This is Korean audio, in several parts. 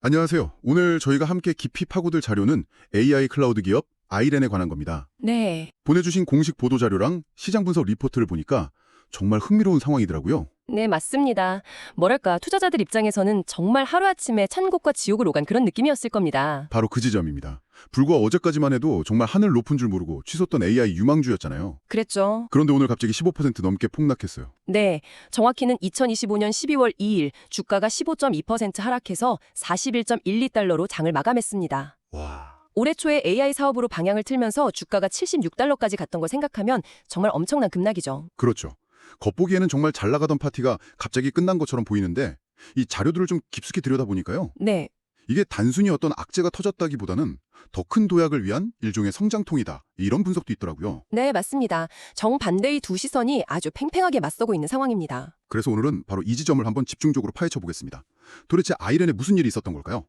안녕하세요. 오늘 저희가 함께 깊이 파고들 자료는 AI 클라우드 기업 아이렌에 관한 겁니다. 네. 보내주신 공식 보도 자료랑 시장 분석 리포트를 보니까 정말 흥미로운 상황이더라고요. 네, 맞습니다. 뭐랄까, 투자자들 입장에서는 정말 하루아침에 천국과 지옥을 오간 그런 느낌이었을 겁니다. 바로 그 지점입니다. 불과 어제까지만 해도 정말 하늘 높은 줄 모르고 치솟던 AI 유망주였잖아요. 그랬죠. 그런데 오늘 갑자기 15% 넘게 폭락했어요. 네, 정확히는 2025년 12월 2일 주가가 15.2% 하락해서 41.12달러로 장을 마감했습니다. 와. 올해 초에 AI 사업으로 방향을 틀면서 주가가 76달러까지 갔던 걸 생각하면 정말 엄청난 급락이죠. 그렇죠. 겉보기에는 정말 잘 나가던 파티가 갑자기 끝난 것처럼 보이는데 이 자료들을 좀 깊숙이 들여다보니까요. 네, 이게 단순히 어떤 악재가 터졌다기보다는 더 큰 도약을 위한 일종의 성장통이다. 이런 분석도 있더라고요. 네, 맞습니다. 정반대의 두 시선이 아주 팽팽하게 맞서고 있는 상황입니다. 그래서 오늘은 바로 이 지점을 한번 집중적으로 파헤쳐 보겠습니다. 도대체 아이렌에 무슨 일이 있었던 걸까요?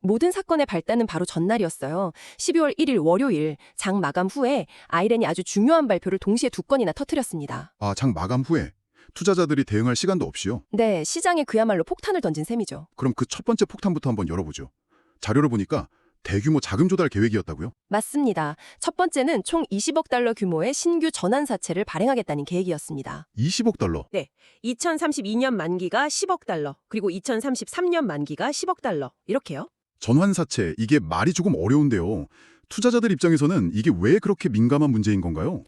모든 사건의 발단은 바로 전날이었어요. 12월 1일 월요일 장 마감 후에 아이렌이 아주 중요한 발표를 동시에 두 건이나 터뜨렸습니다. 아, 장 마감 후에 투자자들이 대응할 시간도 없이요. 네, 시장에 그야말로 폭탄을 던진 셈이죠. 그럼 그 첫 번째 폭탄부터 한번 열어보죠. 자료를 보니까 대규모 자금 조달 계획이었다고요? 맞습니다. 첫 번째는 총 20억 달러 규모의 신규 전환사채를 발행하겠다는 계획이었습니다. 20억 달러. 2032년 만기가 10억 달러, 그리고 2033년 만기가 10억 달러, 이렇게요. 전환사채, 이게 말이 조금 어려운데요. 투자자들 입장에서는 이게 왜 그렇게 민감한 문제인 건가요?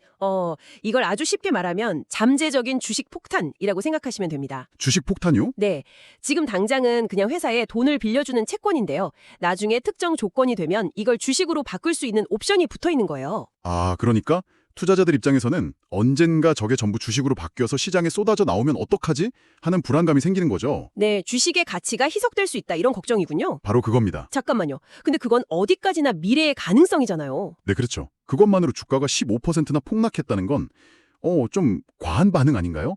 이걸 아주 쉽게 말하면 잠재적인 주식 폭탄이라고 생각하시면 됩니다. 주식 폭탄이요? 네, 지금 당장은 그냥 회사에 돈을 빌려주는 채권인데요. 나중에 특정 조건이 되면 이걸 주식으로 바꿀 수 있는 옵션이 붙어 있는 거예요. 아, 그러니까 투자자들 입장에서는 언젠가 저게 전부 주식으로 바뀌어서 시장에 쏟아져 나오면 어떡하지? 하는 불안감이 생기는 거죠. 네, 주식의 가치가 희석될 수 있다 이런 걱정이군요. 바로 그겁니다. 잠깐만요. 근데 그건 어디까지나 미래의 가능성이잖아요. 네, 그렇죠. 그것만으로 주가가 15%나 폭락했다는 건 좀 과한 반응 아닌가요?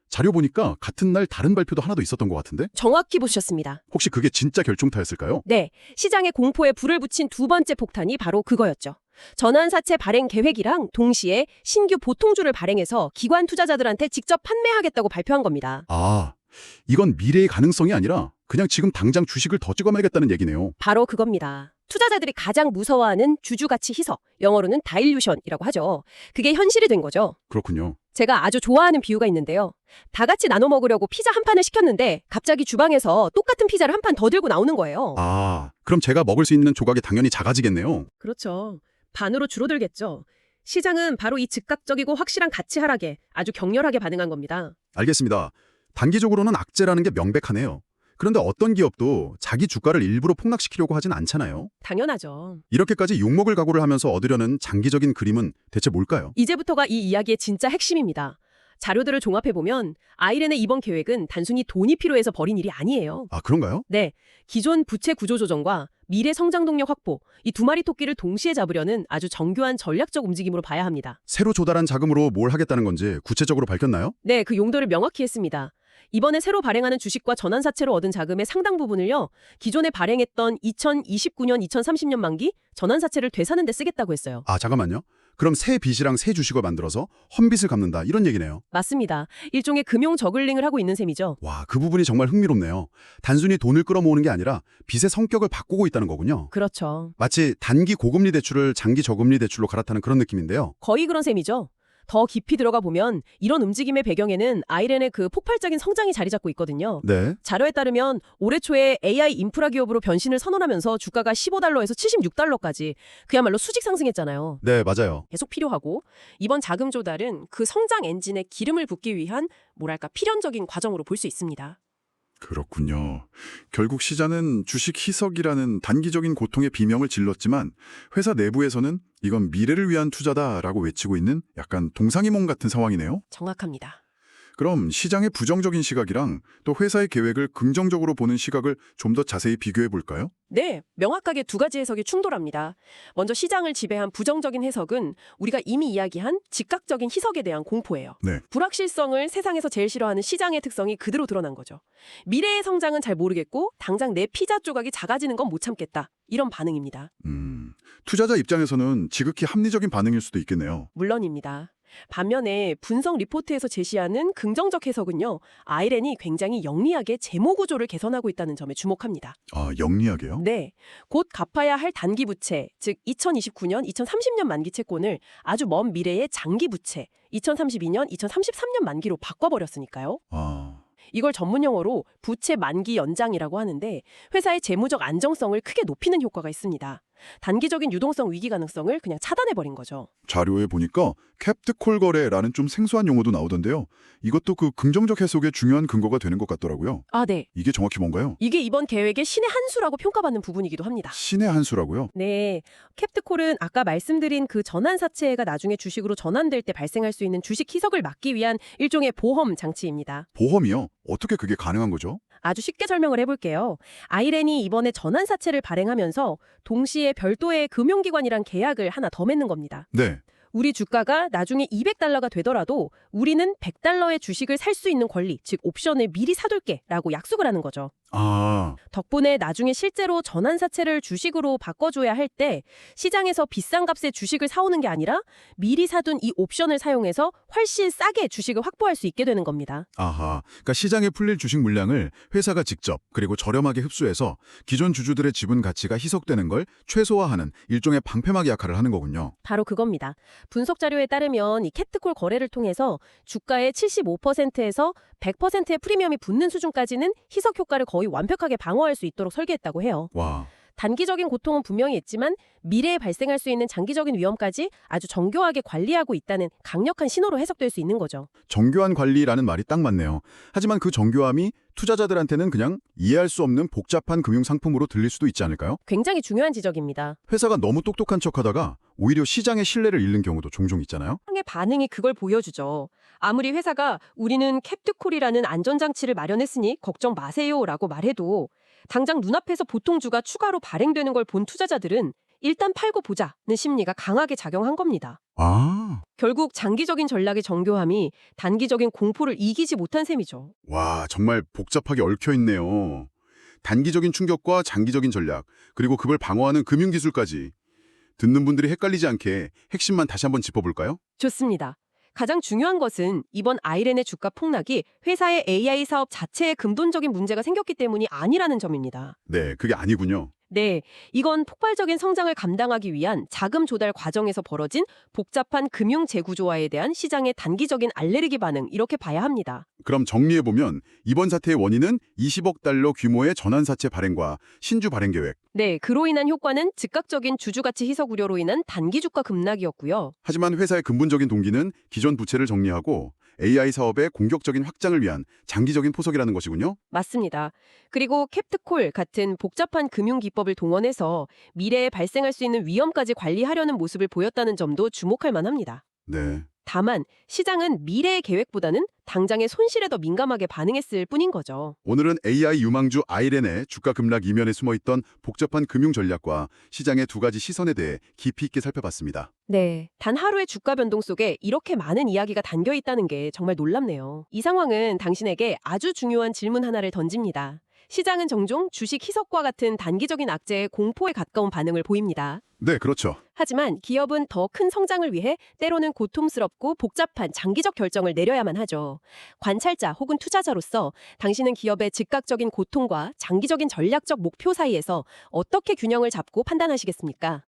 자료 보니까 같은 날 다른 발표도 하나 더 있었던 것 같은데? 정확히 보셨습니다. 혹시 그게 진짜 결정타였을까요? 네, 시장의 공포에 불을 붙인 두 번째 폭탄이 바로 그거였죠. 전환사채 발행 계획이랑 동시에 신규 보통주를 발행해서 기관 투자자들한테 직접 판매하겠다고 발표한 겁니다. 아, 이건 미래의 가능성이 아니라 그냥 지금 당장 주식을 더 찍어매겠다는 얘기네요. 바로 그겁니다. 투자자들이 가장 무서워하는 주주가치 희석, 영어로는 다일루션이라고 하죠. 그게 현실이 된 거죠. 그렇군요. 제가 아주 좋아하는 비유가 있는데요. 다 같이 나눠 먹으려고 피자 한 판을 시켰는데 갑자기 주방에서 똑같은 피자를 한 판 더 들고 나오는 거예요. 아, 그럼 제가 먹을 수 있는 조각이 당연히 작아지겠네요. 그렇죠. 반으로 줄어들겠죠. 시장은 바로 이 즉각적이고 확실한 가치 하락에 아주 격렬하게 반응한 겁니다. 알겠습니다. 단기적으로는 악재라는 게 명백하네요. 그런데 어떤 기업도 자기 주가를 일부러 폭락시키려고 하진 않잖아요. 당연하죠. 이렇게까지 욕먹을 각오를 하면서 얻으려는 장기적인 그림은 대체 뭘까요? 이제부터가 이 이야기의 진짜 핵심입니다. 자료들을 종합해보면 아이렌의 이번 계획은 단순히 돈이 필요해서 벌인 일이 아니에요. 아, 그런가요? 네, 기존 부채 구조 조정과 미래 성장 동력 확보, 이 두 마리 토끼를 동시에 잡으려는 아주 정교한 전략적 움직임으로 봐야 합니다. 새로 조달한 자금으로 뭘 하겠다는 건지 구체적으로 밝혔나요? 네, 그 용도를 명확히 했습니다. 이번에 새로 발행하는 주식과 전환사채로 얻은 자금의 상당 부분을요, 기존에 발행했던 2029년, 2030년 만기 전환사채를 되사는 데 쓰겠다고 했어요. 아, 잠깐만요. 그럼 새 빚이랑 새 주식을 만들어서 험빚을 갚는다 이런 얘기네요. 맞습니다. 일종의 금융 저글링을 하고 있는 셈이죠. 와, 그 부분이 정말 흥미롭네요. 단순히 돈을 끌어모으는 게 아니라 빚의 성격을 바꾸고 있다는 거군요. 그렇죠. 마치 단기 고금리 대출을 장기 저금리 대출로 갈아타는 그런 느낌인데요. 거의 그런 셈이죠. 더 깊이 들어가 보면 이런 움직임의 배경에는 아이렌의 그 폭발적인 성장이 자리 잡고 있거든요. 네. 자료에 따르면 올해 초에 AI 인프라 기업으로 변신을 선언하면서 주가가 15달러에서 76달러까지 그야말로 수직 상승했잖아요. 네, 맞아요. 계속 필요하고 이번 자금 조달은 그 성장 엔진에 기름을 붓기 위한 뭐랄까 필연적인 과정으로 볼 수 있습니다. 그렇군요. 결국 시장은 주식 희석이라는 단기적인 고통의 비명을 질렀지만 회사 내부에서는 이건 미래를 위한 투자다라고 외치고 있는 약간 동상이몽 같은 상황이네요. 정확합니다. 그럼 시장의 부정적인 시각이랑 또 회사의 계획을 긍정적으로 보는 시각을 좀 더 자세히 비교해 볼까요? 네, 명확하게 두 가지 해석이 충돌합니다. 먼저 시장을 지배한 부정적인 해석은 우리가 이미 이야기한 즉각적인 희석에 대한 공포예요. 네. 불확실성을 세상에서 제일 싫어하는 시장의 특성이 그대로 드러난 거죠. 미래의 성장은 잘 모르겠고 당장 내 피자 조각이 작아지는 건 못 참겠다. 이런 반응입니다. 투자자 입장에서는 지극히 합리적인 반응일 수도 있겠네요. 물론입니다. 반면에 분석 리포트에서 제시하는 긍정적 해석은요. 아이렌이 굉장히 영리하게 재무 구조를 개선하고 있다는 점에 주목합니다. 아, 영리하게요? 네, 곧 갚아야 할 단기 부채, 즉 2029년, 2030년 만기 채권을 아주 먼 미래의 장기 부채, 2032년, 2033년 만기로 바꿔버렸으니까요. 아, 이걸 전문 용어로 부채 만기 연장이라고 하는데 회사의 재무적 안정성을 크게 높이는 효과가 있습니다. 단기적인 유동성 위기 가능성을 그냥 차단해버린 거죠. 자료에 보니까 캡트콜 거래라는 좀 생소한 용어도 나오던데요. 이것도 그 긍정적 해석의 중요한 근거가 되는 것 같더라고요. 아, 네. 이게 정확히 뭔가요? 이게 이번 계획의 신의 한 수라고 평가받는 부분이기도 합니다. 신의 한 수라고요? 네, 캡트콜은 아까 말씀드린 그 전환사채가 나중에 주식으로 전환될 때 발생할 수 있는 주식 희석을 막기 위한 일종의 보험 장치입니다. 보험이요? 어떻게 그게 가능한 거죠? 아주 쉽게 설명을 해볼게요. 아이렌이 이번에 전환사채를 발행하면서 동시에 별도의 금융기관이랑 계약을 하나 더 맺는 겁니다. 네. 우리 주가가 나중에 200달러가 되더라도 우리는 100달러의 주식을 살 수 있는 권리, 즉 옵션을 미리 사둘게 라고 약속을 하는 거죠. 아, 덕분에 나중에 실제로 전환사채를 주식으로 바꿔줘야 할 때 시장에서 비싼 값에 주식을 사오는 게 아니라 미리 사둔 이 옵션을 사용해서 훨씬 싸게 주식을 확보할 수 있게 되는 겁니다. 아하. 그러니까 시장에 풀릴 주식 물량을 회사가 직접 그리고 저렴하게 흡수해서 기존 주주들의 지분 가치가 희석되는 걸 최소화하는 일종의 방패막 역할을 하는 거군요. 바로 그겁니다. 분석 자료에 따르면 이 캡트콜 거래를 통해서 주가의 75%에서 100%의 프리미엄이 붙는 수준까지는 희석 효과를 거의 완벽하게 방어할 수 있도록 설계했다고 해요. 와. 단기적인 고통은 분명히 있지만 미래에 발생할 수 있는 장기적인 위험까지 아주 정교하게 관리하고 있다는 강력한 신호로 해석될 수 있는 거죠. 정교한 관리라는 말이 딱 맞네요. 하지만 그 정교함이 투자자들한테는 그냥 이해할 수 없는 복잡한 금융 상품으로 들릴 수도 있지 않을까요? 굉장히 중요한 지적입니다. 회사가 너무 똑똑한 척하다가 오히려 시장의 신뢰를 잃는 경우도 종종 있잖아요. 시장의 반응이 그걸 보여주죠. 아무리 회사가 우리는 캡트콜이라는 안전장치를 마련했으니 걱정 마세요라고 말해도 당장 눈앞에서 보통주가 추가로 발행되는 걸 본 투자자들은 일단 팔고 보자는 심리가 강하게 작용한 겁니다. 아, 결국 장기적인 전략의 정교함이 단기적인 공포를 이기지 못한 셈이죠. 와, 정말 복잡하게 얽혀 있네요. 단기적인 충격과 장기적인 전략, 그리고 그걸 방어하는 금융기술까지. 듣는 분들이 헷갈리지 않게 핵심만 다시 한번 짚어볼까요? 좋습니다. 가장 중요한 것은 이번 아이렌의 주가 폭락이 회사의 AI 사업 자체에 근본적인 문제가 생겼기 때문이 아니라는 점입니다. 네, 그게 아니군요. 네, 이건 폭발적인 성장을 감당하기 위한 자금 조달 과정에서 벌어진 복잡한 금융 재구조화에 대한 시장의 단기적인 알레르기 반응 이렇게 봐야 합니다. 그럼 정리해보면 이번 사태의 원인은 20억 달러 규모의 전환사채 발행과 신주 발행 계획. 네, 그로 인한 효과는 즉각적인 주주가치 희석 우려로 인한 단기 주가 급락이었고요. 하지만 회사의 근본적인 동기는 기존 부채를 정리하고 AI 사업의 공격적인 확장을 위한 장기적인 포석이라는 것이군요. 맞습니다. 그리고 캡트콜 같은 복잡한 금융 기법을 동원해서 미래에 발생할 수 있는 위험까지 관리하려는 모습을 보였다는 점도 주목할 만합니다. 네. 다만 시장은 미래의 계획보다는 당장의 손실에 더 민감하게 반응했을 뿐인 거죠. 오늘은 AI 유망주 아이렌의 주가 급락 이면에 숨어있던 복잡한 금융 전략과 시장의 두 가지 시선에 대해 깊이 있게 살펴봤습니다. 네, 단 하루의 주가 변동 속에 이렇게 많은 이야기가 담겨 있다는 게 정말 놀랍네요. 이 상황은 당신에게 아주 중요한 질문 하나를 던집니다. 시장은 종종 주식 희석과 같은 단기적인 악재의 공포에 가까운 반응을 보입니다. 네, 그렇죠. 하지만 기업은 더 큰 성장을 위해 때로는 고통스럽고 복잡한 장기적 결정을 내려야만 하죠. 관찰자 혹은 투자자로서 당신은 기업의 즉각적인 고통과 장기적인 전략적 목표 사이에서 어떻게 균형을 잡고 판단하시겠습니까?